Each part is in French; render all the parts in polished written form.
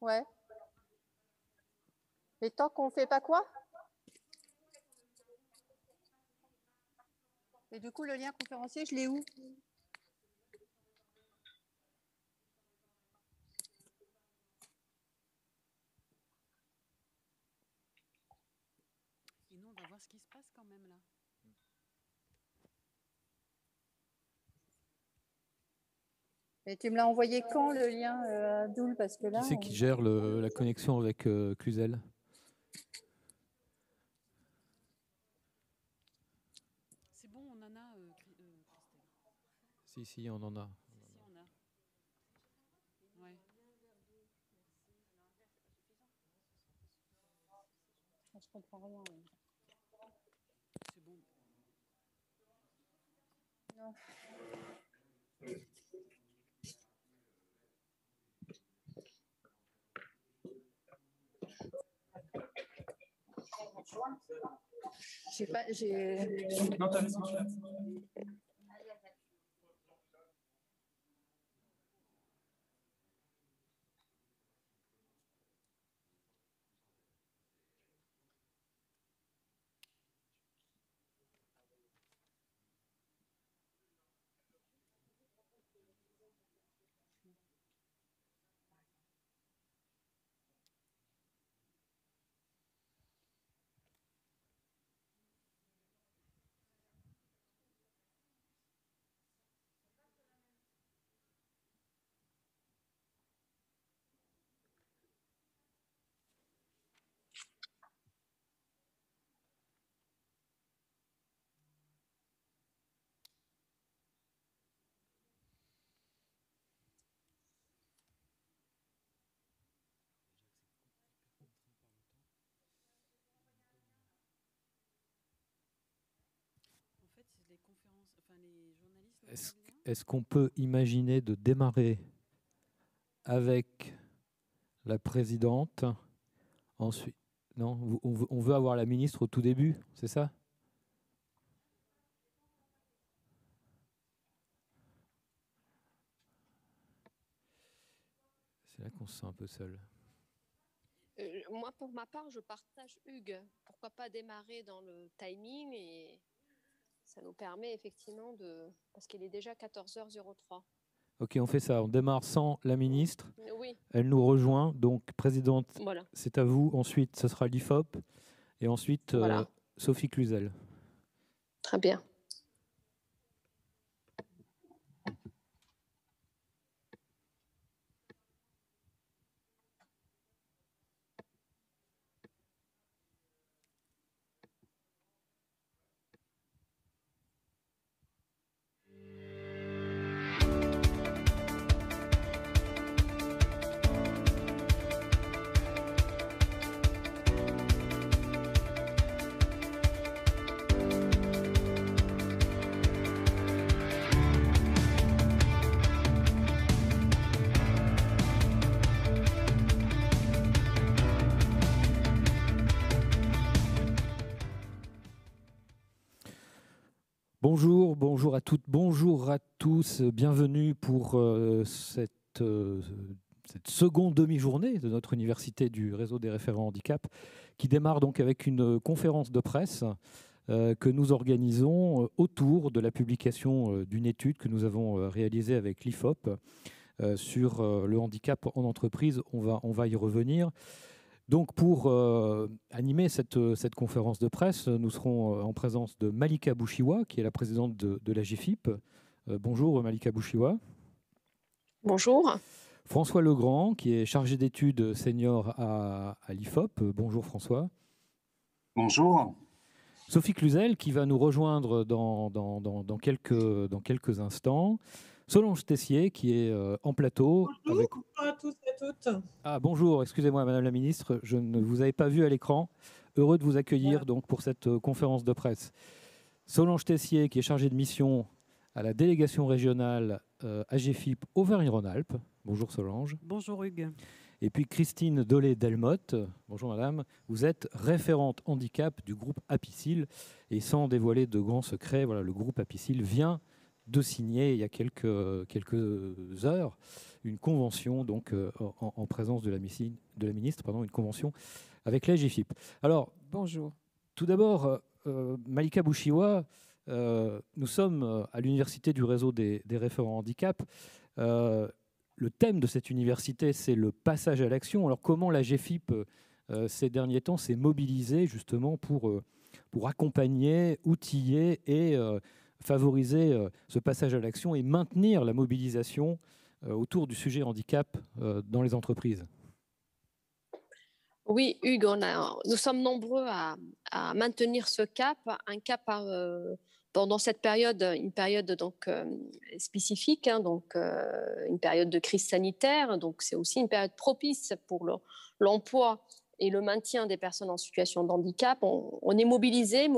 Ouais. Mais tant qu'on ne fait pas quoi? Et du coup, le lien conférencier, je l'ai où? Et nous, on va voir ce qui se passe quand même là. Et tu me l'as envoyé quand, le lien, Abdoul? Parce que là, Qui c'est qui gère la connexion avec Cluzel? C'est bon, on en a, Christelle. Si, on en a. Si, on a. Ouais. Je comprends rien. C'est bon. Non. J'ai pas. Non, t'as raison. En fait, les conférences, enfin les journalistes. Est-ce qu'on peut imaginer de démarrer avec la présidente ensuite? Non, on veut avoir la ministre au tout début, c'est ça? C'est là qu'on se sent un peu seul. Moi, pour ma part, je partage Hugues. Pourquoi pas démarrer dans le timing, et ça nous permet effectivement de... Parce qu'il est déjà 14h03. Ok, on fait ça. On démarre sans la ministre. Oui. Elle nous rejoint. Donc, présidente, voilà. C'est à vous. Ensuite, ce sera l'IFOP. Et ensuite, voilà. Sophie Cluzel. Très bien. Bonjour à toutes, bonjour à tous, bienvenue pour cette seconde demi-journée de notre université du réseau des référents handicap, qui démarre donc avec une conférence de presse que nous organisons autour de la publication d'une étude que nous avons réalisée avec l'IFOP sur le handicap en entreprise. On va y revenir. Donc pour animer cette conférence de presse, nous serons en présence de Malika Bouchiwa, qui est la présidente de la GFIP. Bonjour Malika Bouchiwa. Bonjour. François Legrand, qui est chargé d'études senior à l'IFOP. Bonjour François. Bonjour. Sophie Cluzel, qui va nous rejoindre dans quelques instants. Solange Tessier, qui est en plateau. Bonjour à tous et à toutes. Ah, bonjour, excusez-moi Madame la Ministre, je ne vous avais pas vu à l'écran. Heureux de vous accueillir donc, pour cette conférence de presse. Solange Tessier, qui est chargée de mission à la délégation régionale AGFIP Auvergne-Rhône-Alpes. Bonjour Solange. Bonjour Hugues. Et puis Christine Dolé-Delmotte. Bonjour Madame. Vous êtes référente handicap du groupe Apicil. Et sans dévoiler de grands secrets, voilà, le groupe Apicil vient de signer il y a quelques heures une convention, donc en présence de la ministre, une convention avec la GFIP. Alors, bonjour. Tout d'abord, Malika Bouchiwa, nous sommes à l'université du réseau des référents handicap. Le thème de cette université, c'est le passage à l'action. Alors comment la GFIP, ces derniers temps, s'est mobilisée justement pour accompagner, outiller et favoriser ce passage à l'action et maintenir la mobilisation autour du sujet handicap dans les entreprises? Oui, Hugues, nous sommes nombreux à maintenir ce cap, un cap pendant cette période, une période donc spécifique, donc une période de crise sanitaire. Donc c'est aussi une période propice pour l'emploi et le maintien des personnes en situation de handicap. On est mobilisé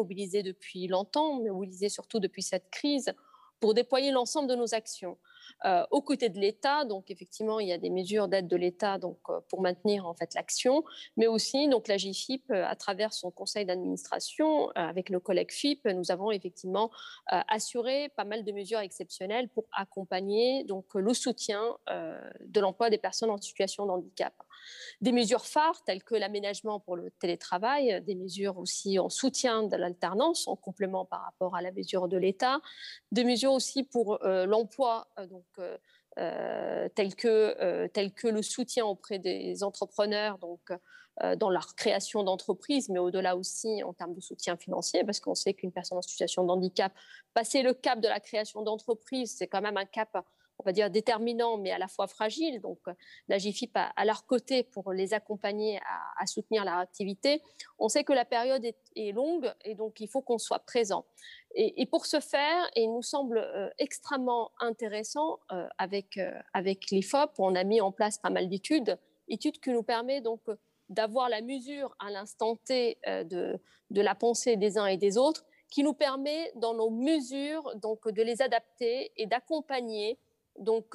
depuis longtemps, mobilisé surtout depuis cette crise pour déployer l'ensemble de nos actions. Aux côtés de l'État, donc effectivement, il y a des mesures d'aide de l'État donc pour maintenir en fait l'action, mais aussi donc la GFIP à travers son conseil d'administration avec nos collègues FIP, nous avons effectivement assuré pas mal de mesures exceptionnelles pour accompagner donc le soutien de l'emploi des personnes en situation de handicap. Des mesures phares telles que l'aménagement pour le télétravail, des mesures aussi en soutien de l'alternance, en complément par rapport à la mesure de l'État, des mesures aussi pour l'emploi, telles que le soutien auprès des entrepreneurs, donc dans leur création d'entreprise, mais au-delà aussi en termes de soutien financier, parce qu'on sait qu'une personne en situation de handicap, passer le cap de la création d'entreprise, c'est quand même un cap, on va dire, déterminant, mais à la fois fragile. Donc, la GFIP à leur côté pour les accompagner à soutenir leur activité. On sait que la période est longue et donc il faut qu'on soit présent. Et pour ce faire, il nous semble extrêmement intéressant avec l'IFOP, on a mis en place pas mal d'études qui nous permettent donc d'avoir la mesure à l'instant T de la pensée des uns et des autres, qui nous permet dans nos mesures donc de les adapter et d'accompagner donc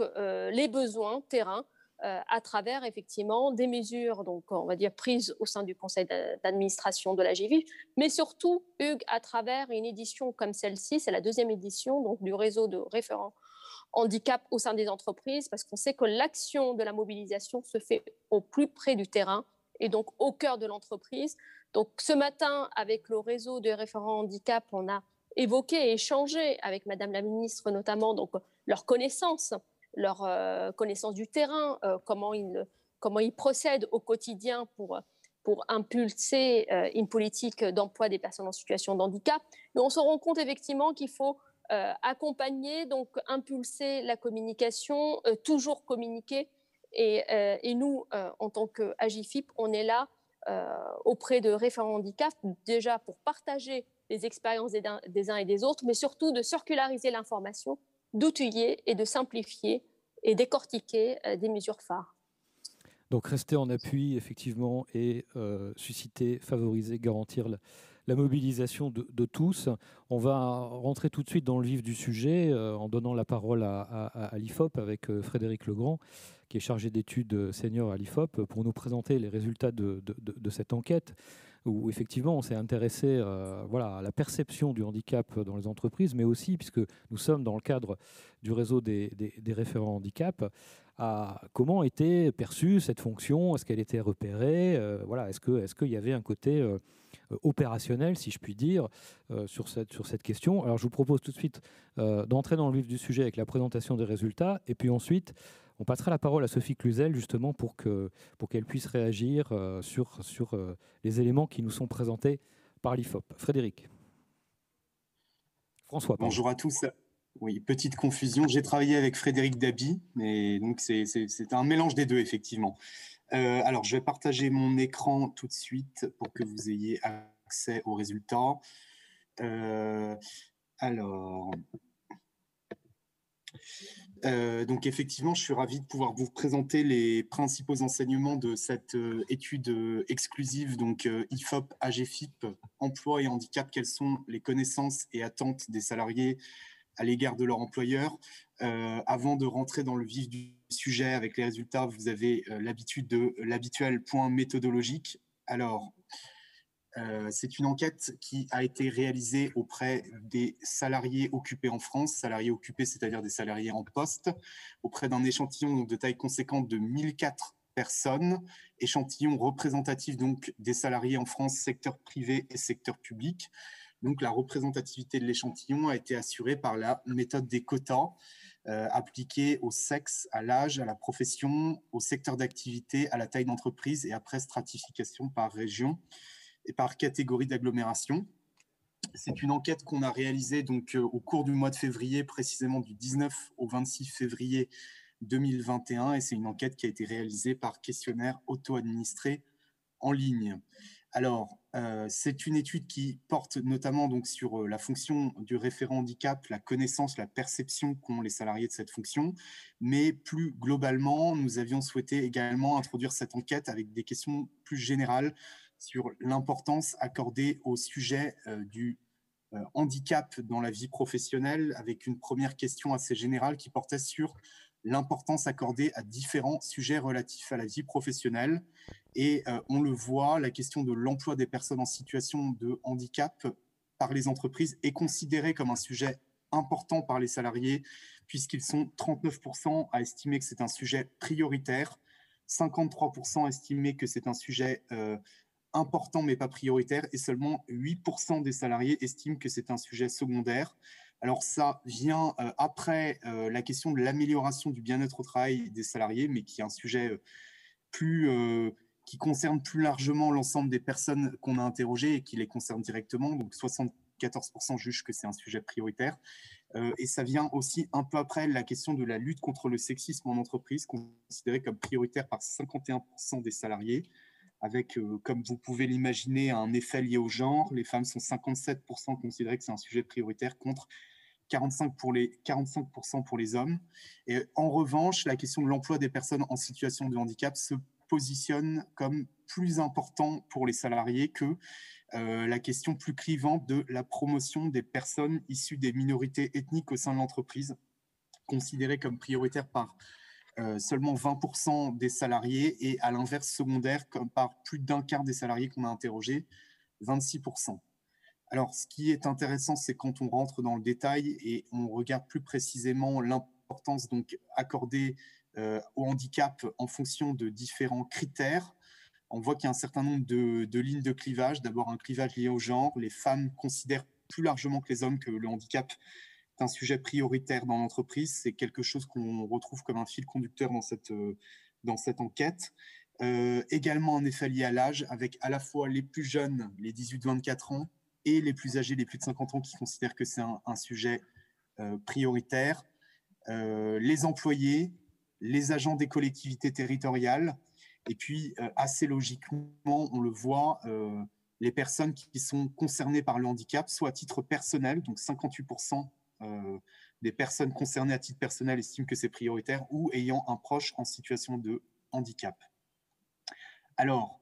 les besoins terrain à travers effectivement des mesures donc on va dire prises au sein du conseil d'administration de la GFIP, mais surtout Hugues à travers une édition comme celle-ci, c'est la deuxième édition donc du réseau de référents handicap au sein des entreprises, parce qu'on sait que l'action de la mobilisation se fait au plus près du terrain et donc au cœur de l'entreprise. Donc ce matin avec le réseau de référents handicap, on a évoqué et échangé avec Madame la ministre notamment donc leur connaissance du terrain, comment ils procèdent au quotidien pour impulser une politique d'emploi des personnes en situation de handicap. Mais on se rend compte effectivement qu'il faut accompagner, donc impulser la communication, toujours communiquer. Et nous, en tant qu'AGFIP, on est là auprès de référents handicap, déjà pour partager les expériences des uns et des autres, mais surtout de circulariser l'information, d'outiller et de simplifier et décortiquer des mesures phares. Donc rester en appui, effectivement, et susciter, favoriser, garantir la mobilisation de tous. On va rentrer tout de suite dans le vif du sujet en donnant la parole à l'IFOP avec Frédéric Legrand, qui est chargé d'études senior à l'IFOP, pour nous présenter les résultats de cette enquête, où effectivement on s'est intéressé à la perception du handicap dans les entreprises, mais aussi, puisque nous sommes dans le cadre du réseau des référents handicap, à comment était perçue cette fonction, est-ce qu'elle était repérée, est-ce qu'il y avait un côté opérationnel, si je puis dire, sur cette question. Alors je vous propose tout de suite d'entrer dans le vif du sujet avec la présentation des résultats, et puis ensuite on passera la parole à Sophie Cluzel justement pour qu'elle puisse réagir sur les éléments qui nous sont présentés par l'IFOP. Frédéric. François, pardon. Bonjour à tous. Oui, petite confusion. J'ai travaillé avec Frédéric Dabi, et donc c'est un mélange des deux, effectivement. Alors, je vais partager mon écran tout de suite pour que vous ayez accès aux résultats. Donc effectivement, je suis ravi de pouvoir vous présenter les principaux enseignements de cette étude exclusive, donc IFOP, AGFIP, emploi et handicap. Quelles sont les connaissances et attentes des salariés à l'égard de leur employeur? Avant de rentrer dans le vif du sujet avec les résultats, vous avez l'habitude de l'habituel point méthodologique. Alors, C'est une enquête qui a été réalisée auprès des salariés occupés en France, salariés occupés, c'est-à-dire des salariés en poste, auprès d'un échantillon donc, de taille conséquente de 1004 personnes, échantillon représentatif donc des salariés en France, secteur privé et secteur public. Donc la représentativité de l'échantillon a été assurée par la méthode des quotas, appliquée au sexe, à l'âge, à la profession, au secteur d'activité, à la taille d'entreprise et après stratification par région et par catégorie d'agglomération. C'est une enquête qu'on a réalisée donc, au cours du mois de février, précisément du 19 au 26 février 2021, et c'est une enquête qui a été réalisée par questionnaire auto-administré en ligne. Alors, c'est une étude qui porte notamment donc, sur la fonction du référent handicap, la connaissance, la perception qu'ont les salariés de cette fonction, mais plus globalement, nous avions souhaité également introduire cette enquête avec des questions plus générales sur l'importance accordée au sujet du handicap dans la vie professionnelle, avec une première question assez générale qui portait sur l'importance accordée à différents sujets relatifs à la vie professionnelle. Et on le voit, la question de l'emploi des personnes en situation de handicap par les entreprises est considérée comme un sujet important par les salariés, puisqu'ils sont 39% à estimer que c'est un sujet prioritaire, 53% à estimer que c'est un sujet important mais pas prioritaire, et seulement 8% des salariés estiment que c'est un sujet secondaire. Alors ça vient après la question de l'amélioration du bien-être au travail des salariés, mais qui est un sujet qui concerne plus largement l'ensemble des personnes qu'on a interrogées et qui les concerne directement. Donc 74% jugent que c'est un sujet prioritaire. Et ça vient aussi un peu après la question de la lutte contre le sexisme en entreprise, considérée comme prioritaire par 51% des salariés, avec, comme vous pouvez l'imaginer, un effet lié au genre. Les femmes sont 57% considérées que c'est un sujet prioritaire contre 45% pour les hommes. Et en revanche, la question de l'emploi des personnes en situation de handicap se positionne comme plus important pour les salariés que la question plus clivante de la promotion des personnes issues des minorités ethniques au sein de l'entreprise, considérée comme prioritaire par seulement 20% des salariés, et à l'inverse secondaire comme par plus d'un quart des salariés qu'on a interrogés, 26%. Alors, ce qui est intéressant, c'est quand on rentre dans le détail et on regarde plus précisément l'importance donc accordée au handicap en fonction de différents critères. On voit qu'il y a un certain nombre de lignes de clivage. D'abord, un clivage lié au genre. Les femmes considèrent plus largement que les hommes que le handicap est un sujet prioritaire dans l'entreprise. C'est quelque chose qu'on retrouve comme un fil conducteur dans cette enquête. Également un effet lié à l'âge, avec à la fois les plus jeunes, les 18-24 ans, et les plus âgés, les plus de 50 ans, qui considèrent que c'est un sujet prioritaire. Les employés, les agents des collectivités territoriales, et puis assez logiquement, on le voit, les personnes qui sont concernées par le handicap, soit à titre personnel, donc 58% des personnes concernées à titre personnel estiment que c'est prioritaire, ou ayant un proche en situation de handicap. Alors,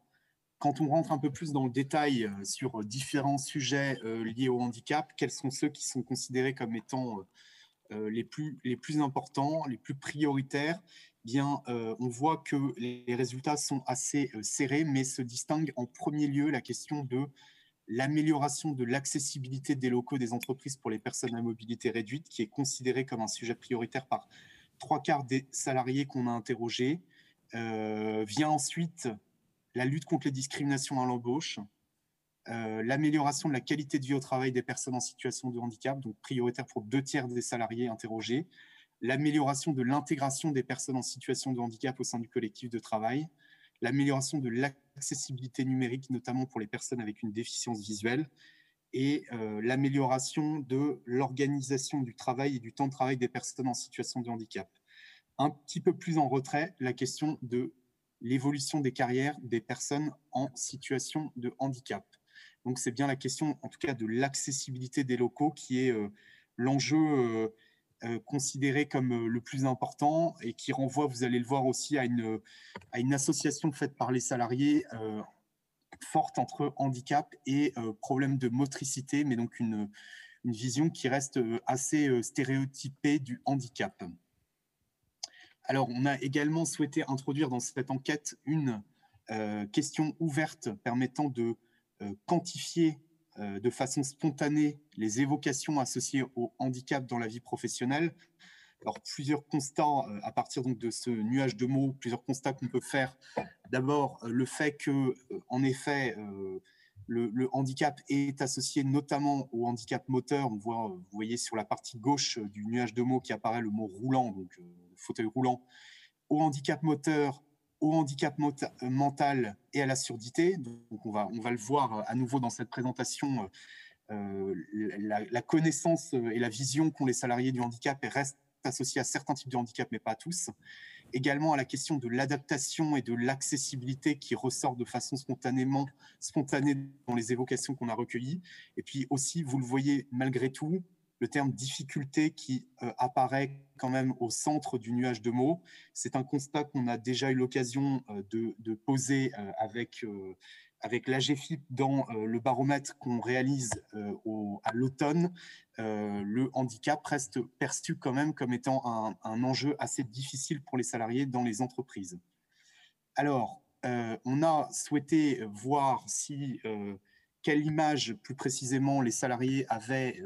quand on rentre un peu plus dans le détail sur différents sujets liés au handicap, quels sont ceux qui sont considérés comme étant les plus importants, les plus prioritaires? Bien, on voit que les résultats sont assez serrés, mais se distingue en premier lieu la question de l'amélioration de l'accessibilité des locaux des entreprises pour les personnes à mobilité réduite, qui est considérée comme un sujet prioritaire par 3/4 des salariés qu'on a interrogés. Vient ensuite la lutte contre les discriminations à l'embauche, l'amélioration de la qualité de vie au travail des personnes en situation de handicap, donc prioritaire pour 2/3 des salariés interrogés, l'amélioration de l'intégration des personnes en situation de handicap au sein du collectif de travail, l'amélioration de l'accessibilité numérique, notamment pour les personnes avec une déficience visuelle, et l'amélioration de l'organisation du travail et du temps de travail des personnes en situation de handicap. Un petit peu plus en retrait, la question de l'évolution des carrières des personnes en situation de handicap. Donc c'est bien la question, en tout cas, de l'accessibilité des locaux qui est l'enjeu considéré comme le plus important, et qui renvoie, vous allez le voir aussi, à une association faite par les salariés forte entre handicap et problème de motricité, mais donc une vision qui reste assez stéréotypée du handicap. Alors, on a également souhaité introduire dans cette enquête une question ouverte permettant de quantifier de façon spontanée les évocations associées au handicap dans la vie professionnelle. Alors, plusieurs constats à partir donc, de ce nuage de mots, plusieurs constats qu'on peut faire. D'abord, le fait que, en effet, le handicap est associé notamment au handicap moteur. Vous voyez sur la partie gauche du nuage de mots qui apparaît le mot roulant, donc fauteuil roulant, au handicap moteur, au handicap mental et à la surdité. Donc, on va le voir à nouveau dans cette présentation. La connaissance et la vision qu'ont les salariés du handicap reste associée à certains types de handicap, mais pas à tous. Également à la question de l'adaptation et de l'accessibilité qui ressort de façon spontanée dans les évocations qu'on a recueillies. Et puis aussi, vous le voyez malgré tout, le terme difficulté qui apparaît quand même au centre du nuage de mots. C'est un constat qu'on a déjà eu l'occasion de poser avec l'AGEFIP dans le baromètre qu'on réalise à l'automne. Le handicap reste perçu quand même comme étant un enjeu assez difficile pour les salariés dans les entreprises. Alors, on a souhaité voir quelle image plus précisément les salariés avaient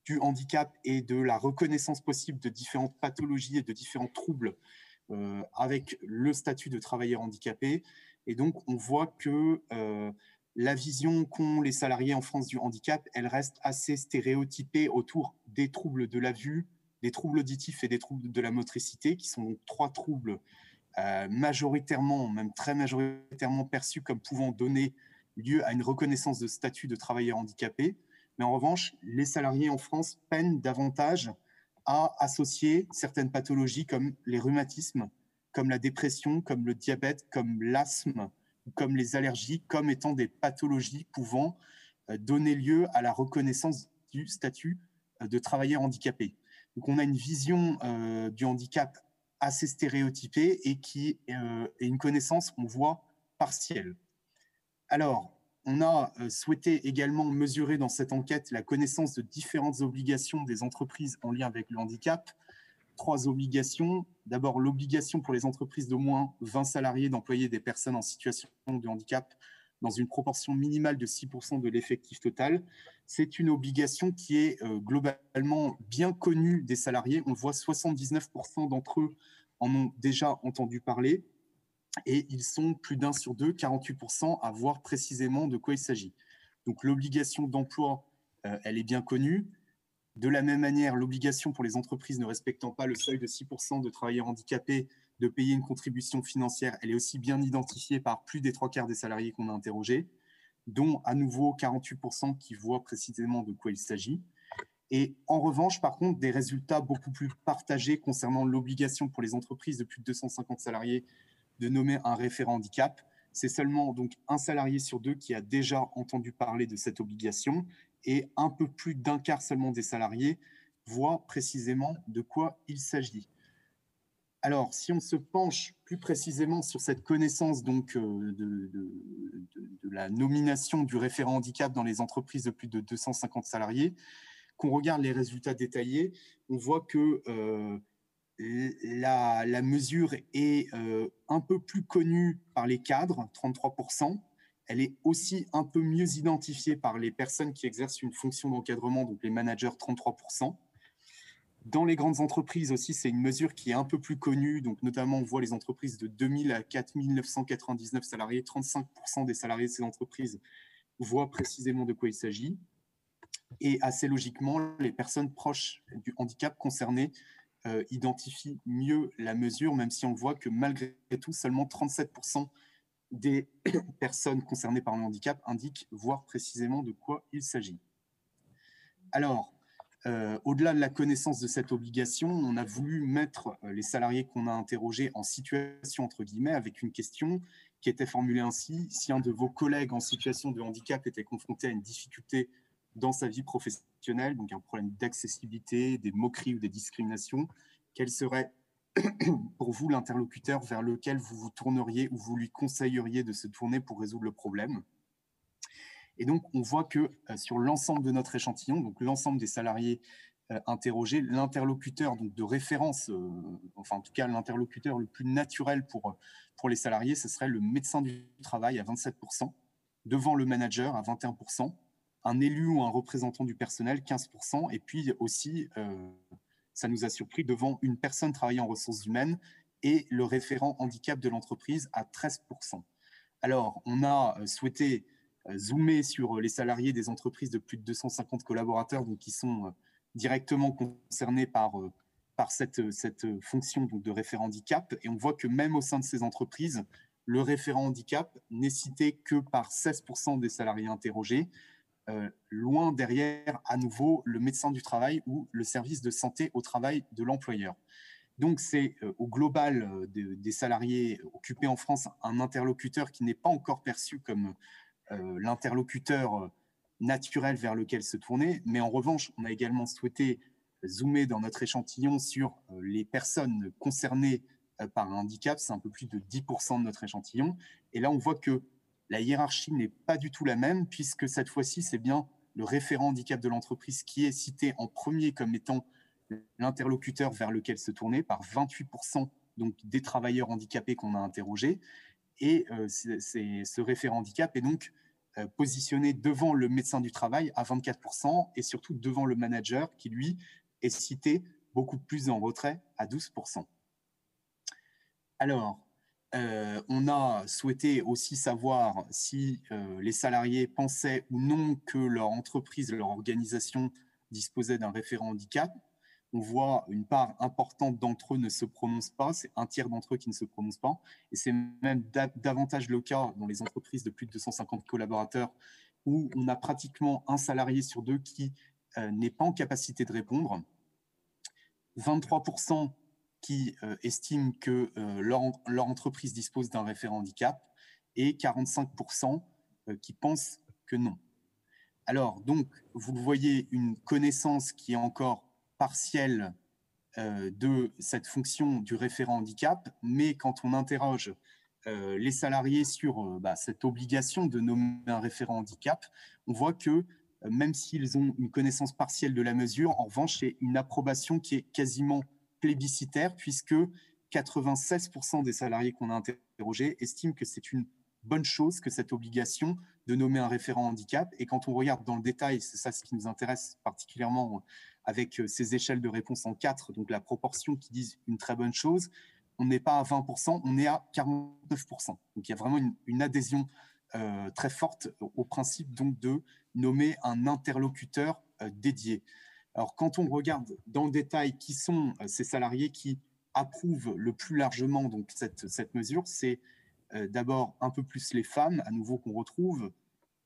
du handicap et de la reconnaissance possible de différentes pathologies et de différents troubles avec le statut de travailleur handicapé. Et donc, on voit que la vision qu'ont les salariés en France du handicap, elle reste assez stéréotypée autour des troubles de la vue, des troubles auditifs et des troubles de la motricité, qui sont donc 3 troubles majoritairement, même très majoritairement perçus comme pouvant donner lieu à une reconnaissance de statut de travailleur handicapé. Mais en revanche, les salariés en France peinent davantage à associer certaines pathologies comme les rhumatismes, comme la dépression, comme le diabète, comme l'asthme, comme les allergies, comme étant des pathologies pouvant donner lieu à la reconnaissance du statut de travailleur handicapé. Donc on a une vision du handicap assez stéréotypée et qui est une connaissance, on voit, partielle. Alors, on a souhaité également mesurer dans cette enquête la connaissance de différentes obligations des entreprises en lien avec le handicap. 3 obligations. D'abord, l'obligation pour les entreprises d'au moins 20 salariés d'employer des personnes en situation de handicap dans une proportion minimale de 6% de l'effectif total. C'est une obligation qui est globalement bien connue des salariés. On voit 79% d'entre eux en ont déjà entendu parler. Et ils sont plus d'1 sur 2, 48%, à voir précisément de quoi il s'agit. Donc l'obligation d'emploi, elle est bien connue. De la même manière, l'obligation pour les entreprises ne respectant pas le seuil de 6% de travailleurs handicapés de payer une contribution financière, elle est aussi bien identifiée par plus des 3/4 des salariés qu'on a interrogés, dont à nouveau 48% qui voient précisément de quoi il s'agit. Et en revanche, par contre, des résultats beaucoup plus partagés concernant l'obligation pour les entreprises de plus de 250 salariés de nommer un référent handicap. C'est seulement donc 1 salarié sur 2 qui a déjà entendu parler de cette obligation et un peu plus d'1/4 seulement des salariés voient précisément de quoi il s'agit. Alors, si on se penche plus précisément sur cette connaissance donc, de la nomination du référent handicap dans les entreprises de plus de 250 salariés, qu'on regarde les résultats détaillés, on voit que la mesure est un peu plus connue par les cadres, 33%. Elle est aussi un peu mieux identifiée par les personnes qui exercent une fonction d'encadrement, donc les managers, 33%. Dans les grandes entreprises aussi, c'est une mesure qui est un peu plus connue. Donc notamment, on voit les entreprises de 2000 à 4999 salariés. 35% des salariés de ces entreprises voient précisément de quoi il s'agit. Et assez logiquement, les personnes proches du handicap concernées identifient mieux la mesure, même si on voit que malgré tout, seulement 37% des personnes concernées par le handicap indiquent voir précisément de quoi il s'agit. Alors, au-delà de la connaissance de cette obligation, on a voulu mettre les salariés qu'on a interrogés en situation, entre guillemets, avec une question qui était formulée ainsi: si un de vos collègues en situation de handicap était confronté à une difficulté dans sa vie professionnelle, donc un problème d'accessibilité, des moqueries ou des discriminations, quel serait pour vous l'interlocuteur vers lequel vous vous tourneriez ou vous lui conseilleriez de se tourner pour résoudre le problème? Et donc, on voit que sur l'ensemble de notre échantillon, donc l'ensemble des salariés interrogés, l'interlocuteur de référence, enfin en tout cas l'interlocuteur le plus naturel pour les salariés, ce serait le médecin du travail à 27%. devant le manager à 21%, un élu ou un représentant du personnel 15%, et puis aussi, ça nous a surpris, devant une personne travaillant en ressources humaines et le référent handicap de l'entreprise à 13%. Alors, on a souhaité zoomer sur les salariés des entreprises de plus de 250 collaborateurs, donc qui sont directement concernés par cette fonction donc, de référent handicap. Et on voit que même au sein de ces entreprises, le référent handicap n'est cité que par 16% des salariés interrogés, loin derrière à nouveau le médecin du travail ou le service de santé au travail de l'employeur. Donc c'est au global des salariés occupés en France un interlocuteur qui n'est pas encore perçu comme l'interlocuteur naturel vers lequel se tourner, mais en revanche, on a également souhaité zoomer dans notre échantillon sur les personnes concernées par un handicap, c'est un peu plus de 10% de notre échantillon, et là on voit que la hiérarchie n'est pas du tout la même, puisque cette fois-ci, c'est bien le référent handicap de l'entreprise qui est cité en premier comme étant l'interlocuteur vers lequel se tourner par 28% donc, des travailleurs handicapés qu'on a interrogés. Et ce référent handicap est donc positionné devant le médecin du travail à 24% et surtout devant le manager qui, lui, est cité beaucoup plus en retrait à 12%. Alors, on a souhaité aussi savoir si les salariés pensaient ou non que leur entreprise, leur organisation disposait d'un référent handicap. On voit une part importante d'entre eux ne se prononcent pas, c'est un tiers d'entre eux qui ne se prononcent pas, et c'est même davantage le cas dans les entreprises de plus de 250 collaborateurs, où on a pratiquement un salarié sur deux qui n'est pas en capacité de répondre, 23% qui estiment que leur entreprise dispose d'un référent handicap, et 45% qui pensent que non. Alors, donc, vous le voyez, une connaissance qui est encore partielle de cette fonction du référent handicap, mais quand on interroge les salariés sur cette obligation de nommer un référent handicap, on voit que même s'ils ont une connaissance partielle de la mesure, en revanche, c'est une approbation qui est quasiment plébiscitaire, puisque 96% des salariés qu'on a interrogés estiment que c'est une bonne chose que cette obligation de nommer un référent handicap. Et quand on regarde dans le détail, c'est ça ce qui nous intéresse particulièrement avec ces échelles de réponse en 4, donc la proportion qui disent une très bonne chose, on n'est pas à 20%, on est à 49%. Donc il y a vraiment une adhésion très forte au principe donc de nommer un interlocuteur dédié. Alors quand on regarde dans le détail qui sont ces salariés qui approuvent le plus largement donc cette mesure, c'est d'abord un peu plus les femmes, à nouveau qu'on retrouve,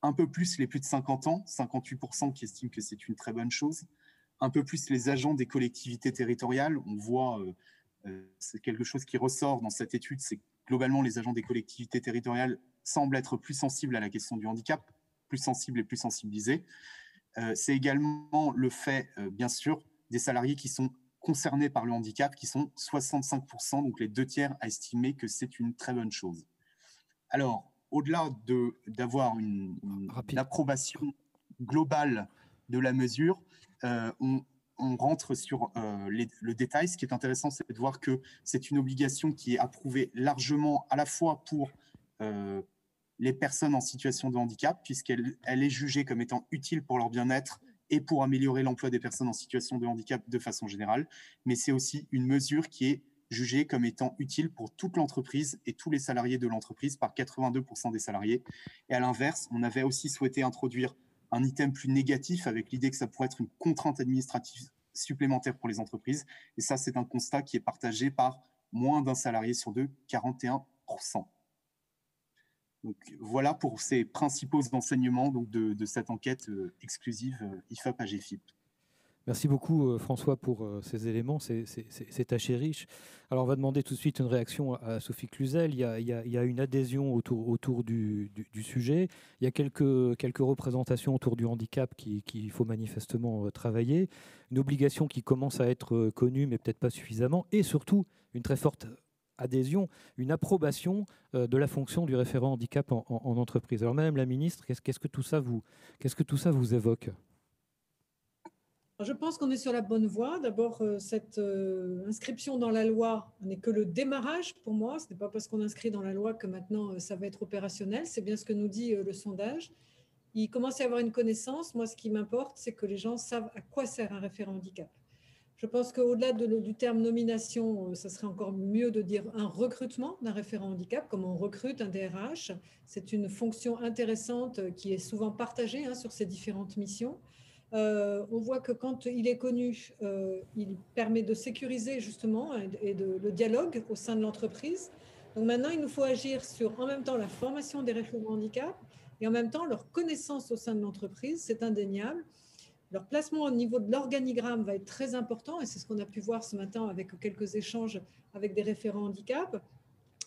un peu plus les plus de 50 ans, 58% qui estiment que c'est une très bonne chose, un peu plus les agents des collectivités territoriales. On voit, c'est quelque chose qui ressort dans cette étude, c'est que globalement les agents des collectivités territoriales semblent être plus sensibles à la question du handicap, plus sensibles et plus sensibilisés. C'est également le fait, bien sûr, des salariés qui sont concernés par le handicap, qui sont 65%, donc les 2/3 à estimer que c'est une très bonne chose. Alors, au-delà d'avoir une approbation globale de la mesure, on rentre sur le détail. Ce qui est intéressant, c'est de voir que c'est une obligation qui est approuvée largement à la fois pour les personnes en situation de handicap, puisqu'elle est jugée comme étant utile pour leur bien-être et pour améliorer l'emploi des personnes en situation de handicap de façon générale, mais c'est aussi une mesure qui est jugée comme étant utile pour toute l'entreprise et tous les salariés de l'entreprise par 82% des salariés. Et à l'inverse, on avait aussi souhaité introduire un item plus négatif avec l'idée que ça pourrait être une contrainte administrative supplémentaire pour les entreprises. Et ça, c'est un constat qui est partagé par moins d'un salarié sur deux, 41%. Donc, voilà pour ces principaux enseignements donc de cette enquête exclusive IFOP-AGFIP. Merci beaucoup François pour ces éléments, c'est assez riche. Alors on va demander tout de suite une réaction à Sophie Cluzel. Il y a une adhésion autour du sujet. Il y a quelques représentations autour du handicap qu'il faut manifestement travailler. Une obligation qui commence à être connue mais peut-être pas suffisamment. Et surtout une très forte adhésion, une approbation de la fonction du référent handicap en entreprise. Alors Madame la Ministre, qu'est-ce que tout ça vous évoque ? Alors, je pense qu'on est sur la bonne voie. D'abord, cette inscription dans la loi n'est que le démarrage pour moi. Ce n'est pas parce qu'on inscrit dans la loi que maintenant ça va être opérationnel. C'est bien ce que nous dit le sondage. Il commence à y avoir une connaissance. Moi, ce qui m'importe, c'est que les gens savent à quoi sert un référent handicap. Je pense qu'au-delà du terme nomination, ça serait encore mieux de dire un recrutement d'un référent handicap, comme on recrute un DRH. C'est une fonction intéressante qui est souvent partagée sur ces différentes missions. On voit que quand il est connu, il permet de sécuriser justement le dialogue au sein de l'entreprise. Donc maintenant, il nous faut agir sur en même temps la formation des référents handicap et en même temps leur connaissance au sein de l'entreprise, c'est indéniable. Leur placement au niveau de l'organigramme va être très important et c'est ce qu'on a pu voir ce matin avec quelques échanges avec des référents handicap.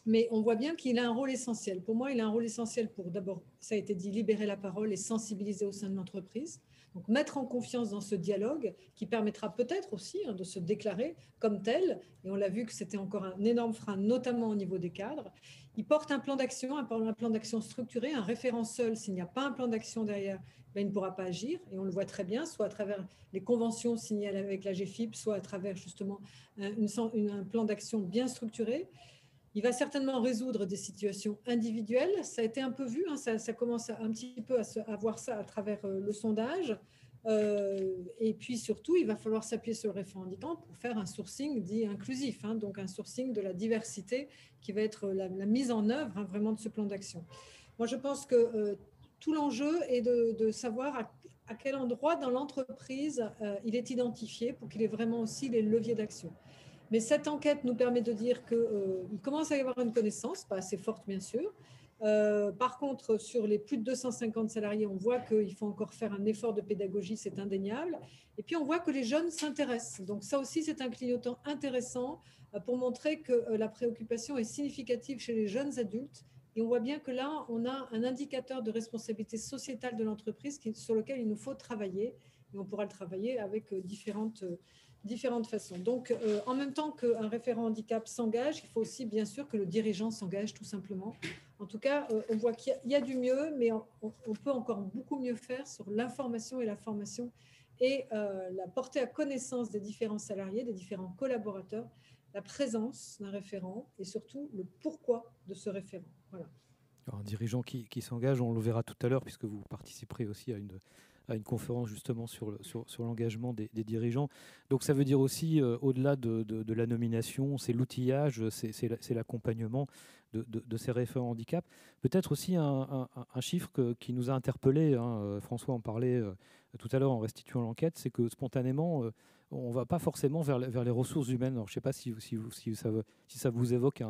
Mais on voit bien qu'il a un rôle essentiel. Pour moi, il a un rôle essentiel pour d'abord, ça a été dit, libérer la parole et sensibiliser au sein de l'entreprise. Donc mettre en confiance dans ce dialogue qui permettra peut-être aussi de se déclarer comme tel. Et on l'a vu que c'était encore un énorme frein, notamment au niveau des cadres. Il porte un plan d'action, un plan d'action structuré, un référent seul. S'il n'y a pas un plan d'action derrière, il ne pourra pas agir. Et on le voit très bien, soit à travers les conventions signées avec la GFIP, soit à travers justement un plan d'action bien structuré. Il va certainement résoudre des situations individuelles. Ça a été un peu vu, ça commence un petit peu à voir ça à travers le sondage. Et puis surtout, il va falloir s'appuyer sur le référent handicap pour faire un sourcing dit inclusif, donc un sourcing de la diversité qui va être la mise en œuvre vraiment de ce plan d'action. Moi, je pense que tout l'enjeu est de savoir à quel endroit dans l'entreprise il est identifié pour qu'il ait vraiment aussi les leviers d'action. Mais cette enquête nous permet de dire qu'il commence à y avoir une connaissance, pas assez forte bien sûr. Par contre, sur les plus de 250 salariés, on voit qu'il faut encore faire un effort de pédagogie, c'est indéniable. Et puis, on voit que les jeunes s'intéressent. Donc, ça aussi, c'est un clignotant intéressant pour montrer que la préoccupation est significative chez les jeunes adultes. Et on voit bien que là, on a un indicateur de responsabilité sociétale de l'entreprise sur lequel il nous faut travailler. Et on pourra le travailler avec différentes façons. Donc, en même temps qu'un référent handicap s'engage, il faut aussi bien sûr que le dirigeant s'engage tout simplement. En tout cas, on voit qu'il y a du mieux, mais on peut encore beaucoup mieux faire sur l'information et la formation et la portée à connaissance des différents salariés, des différents collaborateurs, la présence d'un référent et surtout le pourquoi de ce référent. Voilà. Alors, un dirigeant qui s'engage, on le verra tout à l'heure puisque vous participerez aussi à une conférence justement sur l'engagement des dirigeants. Donc ça veut dire aussi, au-delà de la nomination, c'est l'outillage, c'est l'accompagnement de ces référents handicap. Peut-être aussi un chiffre qui nous a interpellés, François en parlait tout à l'heure en restituant l'enquête, c'est que spontanément, on ne va pas forcément vers les ressources humaines. Alors, je ne sais pas si ça vous évoque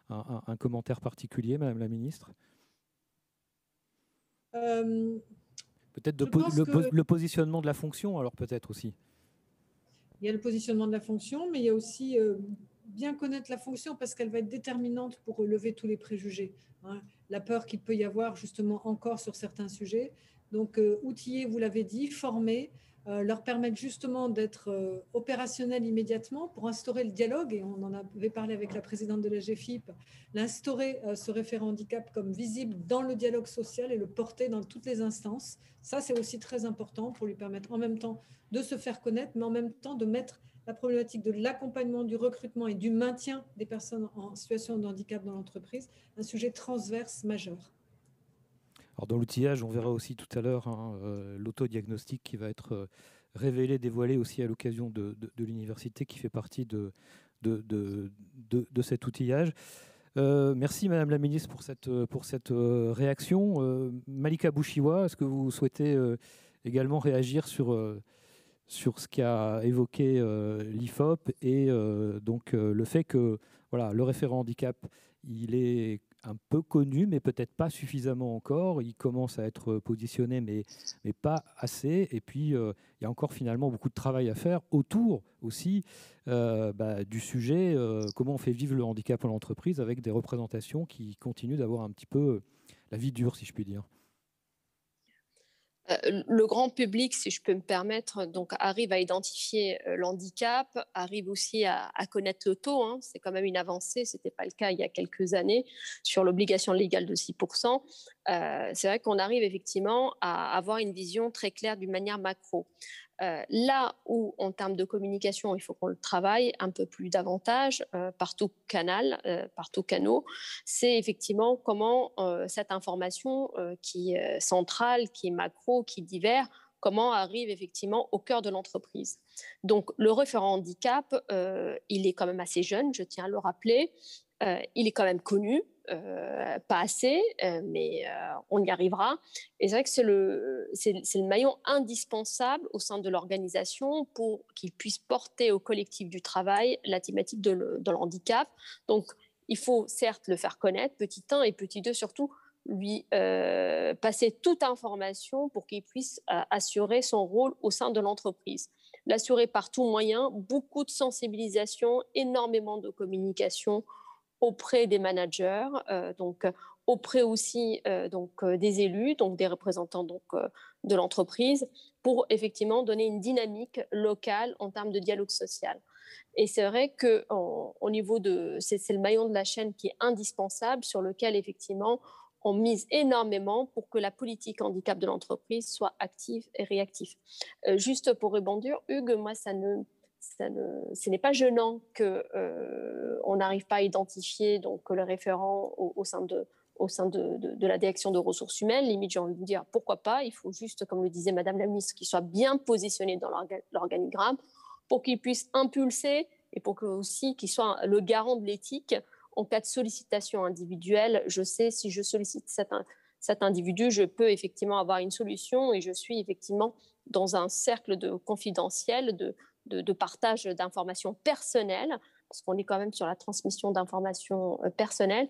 un commentaire particulier, Madame la Ministre. Peut-être le positionnement de la fonction, alors peut-être aussi. Il y a le positionnement de la fonction, mais il y a aussi bien connaître la fonction parce qu'elle va être déterminante pour lever tous les préjugés. La peur qu'il peut y avoir justement encore sur certains sujets. Donc, outiller, vous l'avez dit, former, leur permettre justement d'être opérationnels immédiatement pour instaurer le dialogue. Et on en avait parlé avec la présidente de la GFIP, l'instaurer ce référent handicap comme visible dans le dialogue social et le porter dans toutes les instances. Ça, c'est aussi très important pour lui permettre en même temps de se faire connaître, mais en même temps de mettre la problématique de l'accompagnement, du recrutement et du maintien des personnes en situation de handicap dans l'entreprise, un sujet transverse majeur. Alors dans l'outillage, on verra aussi tout à l'heure l'autodiagnostic qui va être révélé, dévoilé aussi à l'occasion de l'université qui fait partie de cet outillage. Merci Madame la Ministre pour cette réaction. Malika Bouchiwa, est-ce que vous souhaitez également réagir sur ce qu'a évoqué l'IFOP et donc le fait que voilà, le référent handicap, il est un peu connu, mais peut-être pas suffisamment encore. Il commence à être positionné, mais pas assez. Et puis, il y a encore finalement beaucoup de travail à faire autour aussi du sujet comment on fait vivre le handicap en entreprise avec des représentations qui continuent d'avoir un petit peu la vie dure, si je puis dire. Le grand public, si je peux me permettre, donc arrive à identifier l'handicap, arrive aussi à connaître le taux. C'est quand même une avancée. Ce n'était pas le cas il y a quelques années sur l'obligation légale de 6%. c'est vrai qu'on arrive effectivement à avoir une vision très claire d'une manière macro. Là où, en termes de communication, il faut qu'on le travaille un peu plus davantage par tout canaux, c'est effectivement comment cette information qui est centrale, qui est macro, qui est divers, comment arrive effectivement au cœur de l'entreprise. Donc, le référent handicap, il est quand même assez jeune, je tiens à le rappeler. Il est quand même connu, pas assez, mais on y arrivera. Et c'est vrai que c'est le maillon indispensable au sein de l'organisation pour qu'il puisse porter au collectif du travail la thématique de le handicap. Donc, il faut certes le faire connaître, petit 1, et petit 2 surtout, lui passer toute information pour qu'il puisse assurer son rôle au sein de l'entreprise. L'assurer par tout moyen, beaucoup de sensibilisation, énormément de communication auprès des managers, donc auprès aussi des élus, donc des représentants de l'entreprise, pour effectivement donner une dynamique locale en termes de dialogue social. Et c'est vrai que au niveau c'est le maillon de la chaîne qui est indispensable, sur lequel effectivement on mise énormément pour que la politique handicap de l'entreprise soit active et réactive. Juste pour rebondir, Hugues, moi ce n'est pas gênant qu'on n'arrive pas à identifier donc, le référent au sein de la direction de ressources humaines. Limite, j'ai envie de dire pourquoi pas. Il faut juste, comme le disait Madame la ministre, qu'il soit bien positionné dans l'organigramme pour qu'il puisse impulser et pour aussi qu'il soit le garant de l'éthique en cas de sollicitation individuelle. Je sais, si je sollicite cet individu, je peux effectivement avoir une solution et je suis effectivement dans un cercle de confidentiel, de partage d'informations personnelles, parce qu'on est quand même sur la transmission d'informations personnelles,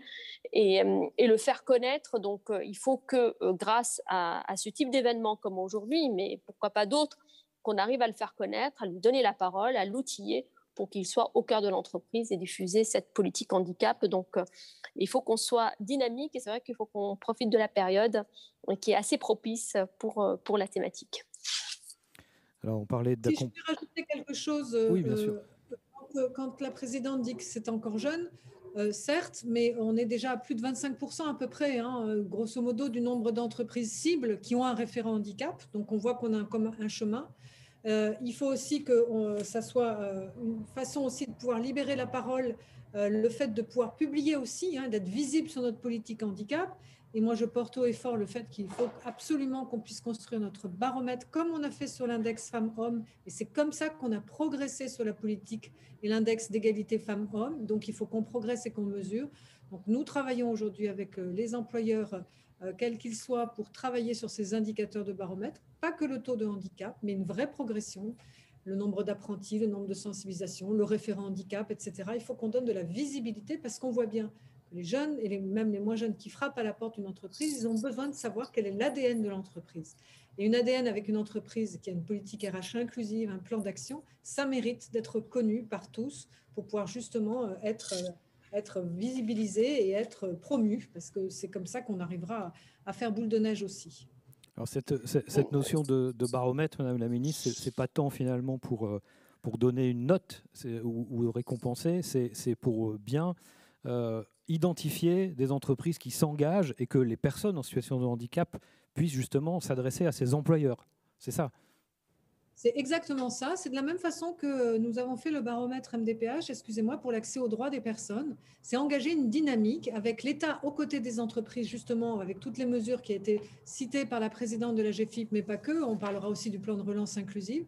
et le faire connaître. Donc, il faut que grâce à ce type d'événement comme aujourd'hui, mais pourquoi pas d'autres, qu'on arrive à le faire connaître, à lui donner la parole, à l'outiller pour qu'il soit au cœur de l'entreprise et diffuser cette politique handicap. Donc, il faut qu'on soit dynamique et c'est vrai qu'il faut qu'on profite de la période qui est assez propice pour la thématique. Alors, on parlait si je peux rajouter quelque chose, oui, bien sûr. Quand la présidente dit que c'est encore jeune, certes, mais on est déjà à plus de 25% à peu près, grosso modo, du nombre d'entreprises cibles qui ont un référent handicap. Donc, on voit qu'on a un chemin. Il faut aussi que ça soit une façon aussi de pouvoir libérer la parole, le fait de pouvoir publier aussi, d'être visible sur notre politique handicap. Et moi, je porte haut et fort le fait qu'il faut absolument qu'on puisse construire notre baromètre comme on a fait sur l'index femmes-hommes. Et c'est comme ça qu'on a progressé sur la politique et l'index d'égalité femmes-hommes. Donc, il faut qu'on progresse et qu'on mesure. Donc, nous travaillons aujourd'hui avec les employeurs, quels qu'ils soient, pour travailler sur ces indicateurs de baromètre. Pas que le taux de handicap, mais une vraie progression. Le nombre d'apprentis, le nombre de sensibilisations, le référent handicap, etc. Il faut qu'on donne de la visibilité parce qu'on voit bien les jeunes et même les moins jeunes qui frappent à la porte d'une entreprise, ils ont besoin de savoir quel est l'ADN de l'entreprise. Et une ADN avec une entreprise qui a une politique RH inclusive, un plan d'action, ça mérite d'être connu par tous pour pouvoir justement être visibilisé et être promu, parce que c'est comme ça qu'on arrivera à faire boule de neige aussi. Alors cette notion de baromètre, Madame la Ministre, c'est pas tant finalement pour donner une note ou récompenser, c'est pour bien identifier des entreprises qui s'engagent et que les personnes en situation de handicap puissent justement s'adresser à ces employeurs. C'est ça? C'est exactement ça. C'est de la même façon que nous avons fait le baromètre MDPH, pour l'accès aux droits des personnes. C'est engager une dynamique avec l'État aux côtés des entreprises, justement, avec toutes les mesures qui ont été citées par la présidente de la GFIP, mais pas que. On parlera aussi du plan de relance inclusive.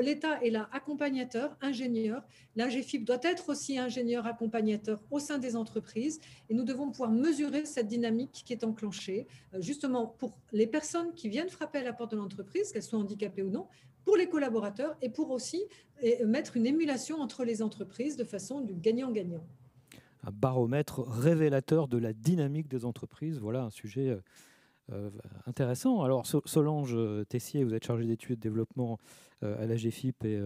L'État est là accompagnateur, ingénieur. La GFIP doit être aussi ingénieur accompagnateur au sein des entreprises et nous devons pouvoir mesurer cette dynamique qui est enclenchée, justement pour les personnes qui viennent frapper à la porte de l'entreprise, qu'elles soient handicapées ou non, pour les collaborateurs et pour aussi mettre une émulation entre les entreprises de façon du gagnant-gagnant. Un baromètre révélateur de la dynamique des entreprises, voilà un sujet intéressant. Alors Solange Tessier, vous êtes chargée d'études et de développement à la GFIP et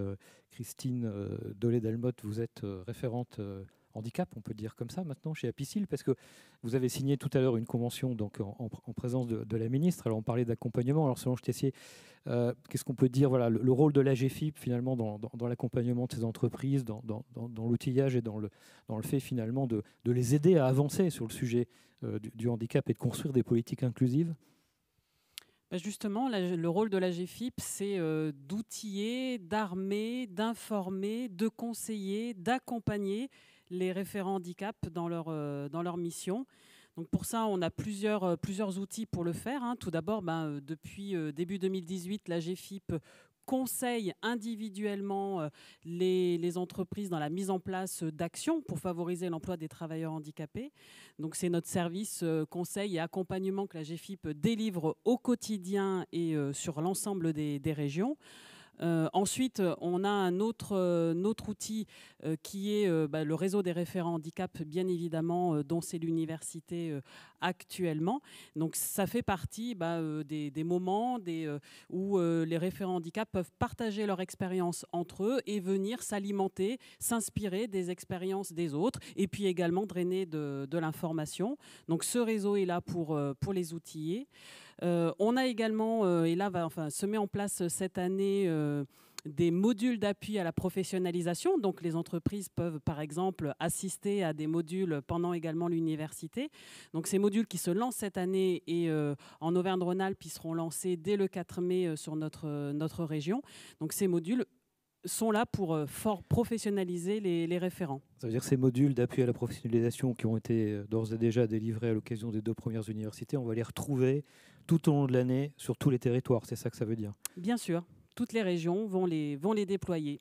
Christine Dolé-Delmotte, vous êtes référente handicap, on peut dire comme ça maintenant, chez Apicil, parce que vous avez signé tout à l'heure une convention donc, en présence de la ministre. Alors on parlait d'accompagnement. Alors Solange Tessier, qu'est-ce qu'on peut dire, voilà, le rôle de l'AGFIP finalement dans l'accompagnement de ces entreprises, dans l'outillage et dans le fait finalement de les aider à avancer sur le sujet du handicap et de construire des politiques inclusives? Justement, le rôle de l'AGFIP, c'est d'outiller, d'armer, d'informer, de conseiller, d'accompagner les référents handicap dans leur mission. Donc pour ça, on a plusieurs outils pour le faire. Tout d'abord, depuis début 2018, l'AGFIP conseille individuellement les entreprises dans la mise en place d'actions pour favoriser l'emploi des travailleurs handicapés. Donc c'est notre service conseil et accompagnement que l'AGFIP délivre au quotidien et sur l'ensemble des régions. Ensuite, on a un autre outil qui est le réseau des référents handicap, bien évidemment, dont c'est l'université actuellement. Donc, ça fait partie des moments où les référents handicap peuvent partager leur expérience entre eux et venir s'alimenter, s'inspirer des expériences des autres et puis également drainer de l'information. Donc, ce réseau est là pour les outiller. On a également, et là se met en place cette année, des modules d'appui à la professionnalisation. Donc les entreprises peuvent par exemple assister à des modules pendant également l'université. Donc ces modules qui se lancent cette année et en Auvergne-Rhône-Alpes, ils seront lancés dès le 4 mai sur notre région. Donc ces modules sont là pour professionnaliser les référents. Ça veut dire que ces modules d'appui à la professionnalisation qui ont été d'ores et déjà délivrés à l'occasion des 2 premières universités, on va les retrouver tout au long de l'année sur tous les territoires, c'est ça que ça veut dire? Bien sûr, toutes les régions vont les déployer.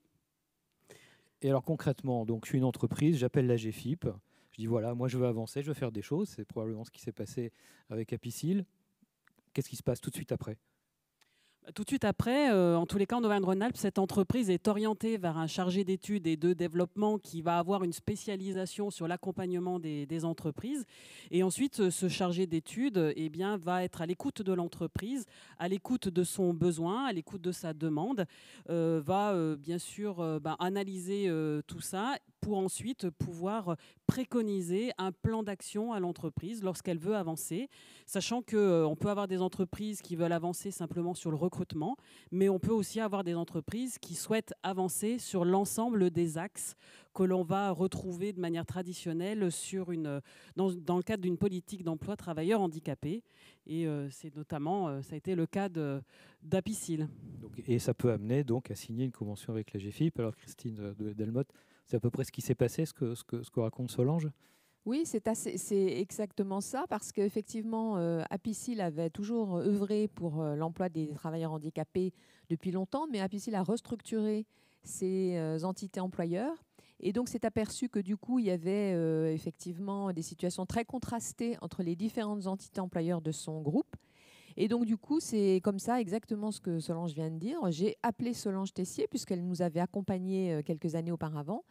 Et alors concrètement, donc, je suis une entreprise, j'appelle l'AGFIP, je dis voilà, moi je veux avancer, je veux faire des choses, c'est probablement ce qui s'est passé avec Apicil. Qu'est-ce qui se passe tout de suite après? Tout de suite après, en tous les cas, en Auvergne-Rhône-Alpes, cette entreprise est orientée vers un chargé d'études et de développement qui va avoir une spécialisation sur l'accompagnement des entreprises. Et ensuite, ce chargé d'études va être à l'écoute de l'entreprise, à l'écoute de son besoin, à l'écoute de sa demande, va bien sûr analyser tout ça pour ensuite pouvoir préconiser un plan d'action à l'entreprise lorsqu'elle veut avancer, sachant qu'on peut avoir des entreprises qui veulent avancer simplement sur le recrutement, mais on peut aussi avoir des entreprises qui souhaitent avancer sur l'ensemble des axes que l'on va retrouver de manière traditionnelle dans le cadre d'une politique d'emploi travailleurs handicapés. Et c'est notamment, ça a été le cas d'Apicil. Et ça peut amener donc à signer une convention avec la GFIP. Alors Christine Delmotte, c'est à peu près ce qui s'est passé, ce que raconte Solange? Oui, c'est exactement ça, parce qu'effectivement, Apicil avait toujours œuvré pour l'emploi des travailleurs handicapés depuis longtemps, mais Apicil a restructuré ses entités employeurs. Et donc, s'est aperçu que du coup, il y avait effectivement des situations très contrastées entre les différentes entités employeurs de son groupe. Et donc, du coup, c'est comme ça exactement ce que Solange vient de dire. J'ai appelé Solange Tessier, puisqu'elle nous avait accompagnés quelques années auparavant,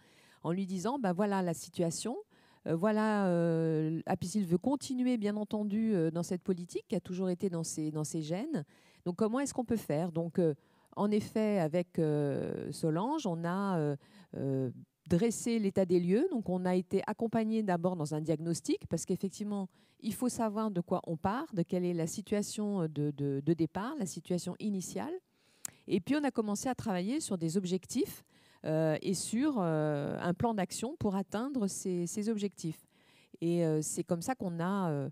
en lui disant, voilà la situation. Apicil veut continuer, bien entendu, dans cette politique qui a toujours été dans ses gènes. Donc, comment est-ce qu'on peut faire? Donc, en effet, avec Solange, on a dressé l'état des lieux. Donc, on a été accompagné d'abord dans un diagnostic, parce qu'effectivement, il faut savoir de quoi on part, de quelle est la situation de départ, la situation initiale. Et puis, on a commencé à travailler sur des objectifs et sur un plan d'action pour atteindre ces objectifs. Et c'est comme ça qu'on a,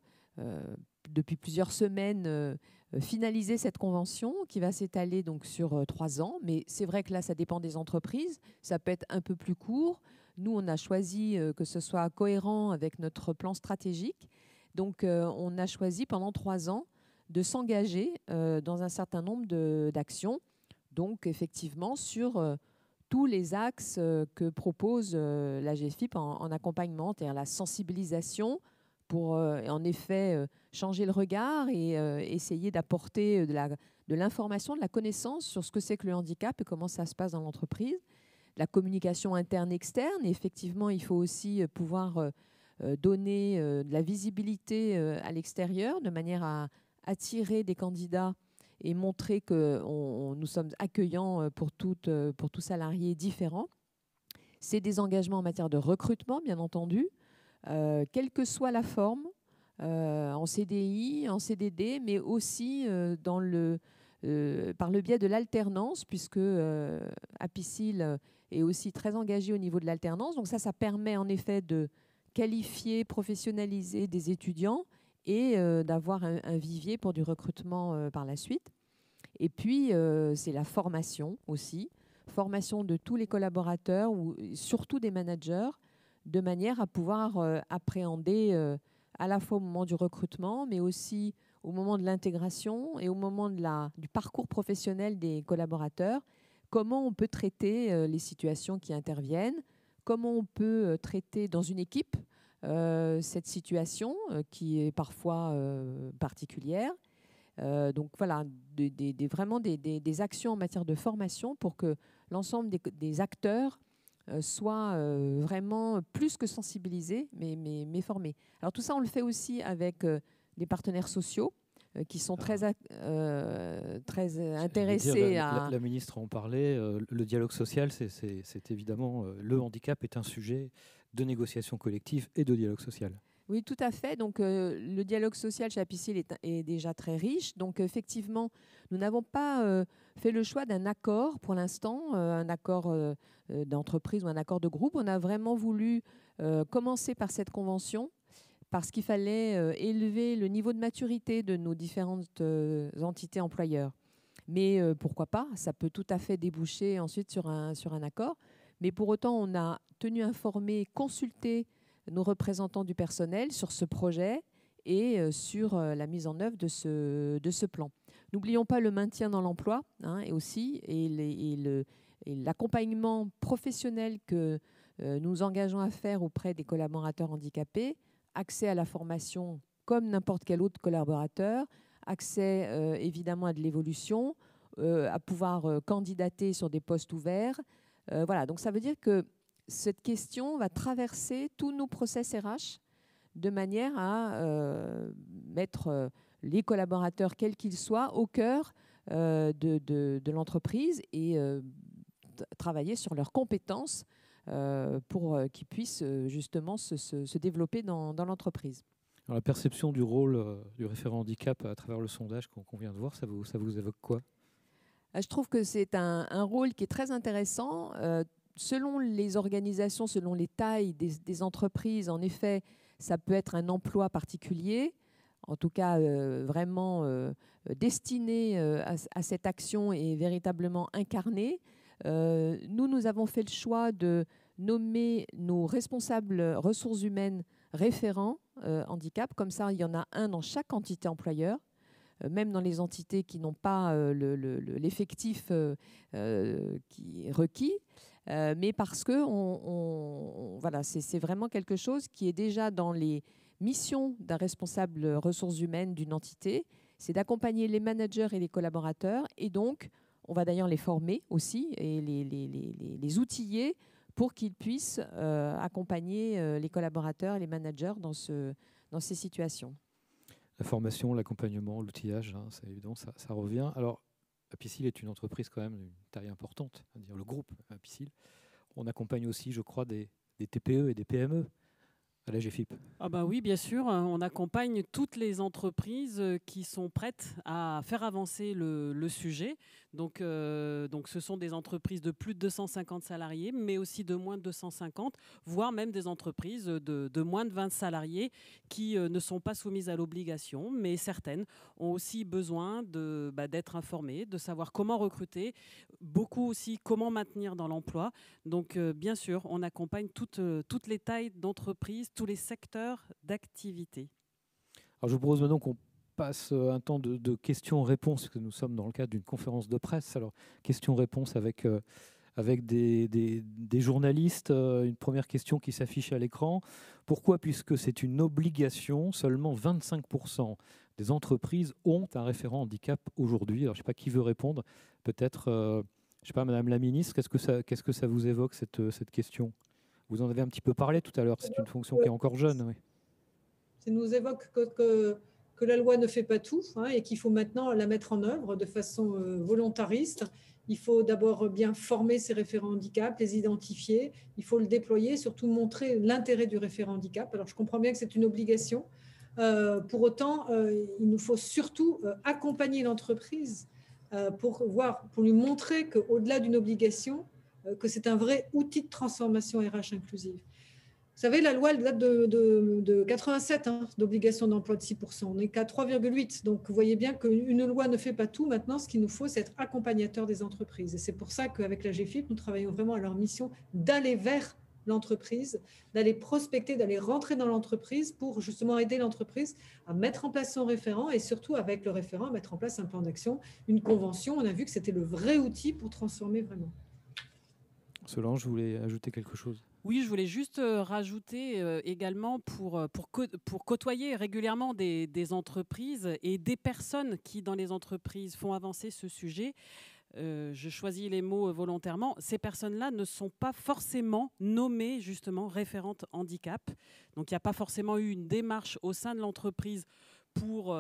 depuis plusieurs semaines, finalisé cette convention qui va s'étaler donc sur 3 ans. Mais c'est vrai que là, ça dépend des entreprises. Ça peut être un peu plus court. Nous, on a choisi que ce soit cohérent avec notre plan stratégique. Donc, on a choisi pendant 3 ans de s'engager dans un certain nombre d'actions. Donc, effectivement, sur tous les axes que propose la GFIP en accompagnement, c'est-à-dire la sensibilisation pour, en effet, changer le regard et essayer d'apporter de l'information, de la connaissance sur ce que c'est que le handicap et comment ça se passe dans l'entreprise. La communication interne-externe, et effectivement, il faut aussi pouvoir donner de la visibilité à l'extérieur de manière à attirer des candidats et montrer que nous sommes accueillants pour tout salarié différent. C'est des engagements en matière de recrutement, bien entendu, quelle que soit la forme, en CDI, en CDD, mais aussi par le biais de l'alternance, puisque Apicil est aussi très engagé au niveau de l'alternance. Donc ça permet en effet de qualifier, professionnaliser des étudiants et d'avoir un vivier pour du recrutement par la suite. Et puis, c'est la formation aussi, formation de tous les collaborateurs, ou surtout des managers, de manière à pouvoir appréhender à la fois au moment du recrutement, mais aussi au moment de l'intégration et au moment du parcours professionnel des collaborateurs, comment on peut traiter les situations qui interviennent, comment on peut traiter dans une équipe cette situation qui est parfois particulière. Donc voilà, vraiment des actions en matière de formation pour que l'ensemble des acteurs soient vraiment plus que sensibilisés, mais formés. Alors tout ça, on le fait aussi avec des partenaires sociaux qui sont très intéressés la ministre en parlait, le dialogue social, c'est évidemment, le handicap est un sujet de négociation collective et de dialogue social. Oui, tout à fait. Donc, le dialogue social chez Apicil est déjà très riche. Donc, effectivement, nous n'avons pas fait le choix d'un accord pour l'instant, un accord d'entreprise ou un accord de groupe. On a vraiment voulu commencer par cette convention parce qu'il fallait élever le niveau de maturité de nos différentes entités employeurs. Mais pourquoi pas? Ça peut tout à fait déboucher ensuite sur un accord. Mais pour autant, on a tenu informer, consulter nos représentants du personnel sur ce projet et sur la mise en œuvre de ce plan. N'oublions pas le maintien dans l'emploi et l'accompagnement professionnel que nous nous engageons à faire auprès des collaborateurs handicapés, accès à la formation comme n'importe quel autre collaborateur, accès évidemment à de l'évolution, à pouvoir candidater sur des postes ouverts. Voilà, donc ça veut dire que cette question va traverser tous nos process RH de manière à mettre les collaborateurs, quels qu'ils soient, au cœur de l'entreprise et travailler sur leurs compétences pour qu'ils puissent justement se développer dans l'entreprise. Alors, la perception du rôle du référent handicap à travers le sondage qu'on vient de voir, ça vous évoque quoi? Je trouve que c'est un rôle qui est très intéressant. Selon les organisations, selon les tailles des entreprises, en effet, ça peut être un emploi particulier, en tout cas vraiment destiné à cette action et véritablement incarné. Nous avons fait le choix de nommer nos responsables ressources humaines référents handicap. Comme ça, il y en a un dans chaque entité employeur. Même dans les entités qui n'ont pas l'effectif qui est requis, mais parce que voilà, c'est vraiment quelque chose qui est déjà dans les missions d'un responsable ressources humaines d'une entité, c'est d'accompagner les managers et les collaborateurs, et donc on va d'ailleurs les former aussi et les outiller pour qu'ils puissent accompagner les collaborateurs et les managers dans ces situations. La formation, l'accompagnement, l'outillage, c'est évident, ça revient. Alors, Apicil est une entreprise quand même d'une taille importante, à dire le groupe Apicil. On accompagne aussi, je crois, des TPE et des PME à la GFIP. Ah bah oui, bien sûr. On accompagne toutes les entreprises qui sont prêtes à faire avancer le sujet. Donc, ce sont des entreprises de plus de 250 salariés, mais aussi de moins de 250, voire même des entreprises de moins de 20 salariés qui ne sont pas soumises à l'obligation, mais certaines ont aussi besoin d'être informées, de savoir comment recruter, beaucoup aussi comment maintenir dans l'emploi. Donc, bien sûr, on accompagne toutes les tailles d'entreprises, tous les secteurs d'activité. Alors, je vous propose maintenant qu'on passe un temps de questions-réponses, parce que nous sommes dans le cadre d'une conférence de presse. Alors, questions-réponses avec des journalistes. Une première question qui s'affiche à l'écran. Pourquoi, puisque c'est une obligation, seulement 25% des entreprises ont un référent handicap aujourd'hui? Alors, je ne sais pas qui veut répondre. Peut-être, je ne sais pas, Madame la Ministre, qu'est-ce que ça vous évoque, cette question? Vous en avez un petit peu parlé tout à l'heure. C'est une fonction qui est encore jeune. Oui. Ça nous évoque que la loi ne fait pas tout et qu'il faut maintenant la mettre en œuvre de façon volontariste Il faut d'abord bien former ces référents handicap, les identifier. Il faut le déployer, surtout montrer l'intérêt du référent handicap. Alors, je comprends bien que c'est une obligation. Pour autant, il nous faut surtout accompagner l'entreprise pour lui montrer qu'au-delà d'une obligation, que c'est un vrai outil de transformation RH inclusive. Vous savez, la loi elle date de 87, d'obligation d'emploi de 6%. On n'est qu'à 3,8. Donc, vous voyez bien qu'une loi ne fait pas tout. Maintenant, ce qu'il nous faut, c'est être accompagnateur des entreprises. Et c'est pour ça qu'avec la GFIP, nous travaillons vraiment à leur mission d'aller vers l'entreprise, d'aller prospecter, d'aller rentrer dans l'entreprise pour justement aider l'entreprise à mettre en place son référent et surtout avec le référent à mettre en place un plan d'action, une convention. On a vu que c'était le vrai outil pour transformer vraiment. Solange, je voulais ajouter quelque chose. Oui, je voulais juste rajouter également pour côtoyer régulièrement des entreprises et des personnes qui, dans les entreprises, font avancer ce sujet. Je choisis les mots volontairement. Ces personnes-là ne sont pas forcément nommées justement référentes handicap. Donc, il n'y a pas forcément eu une démarche au sein de l'entreprise pour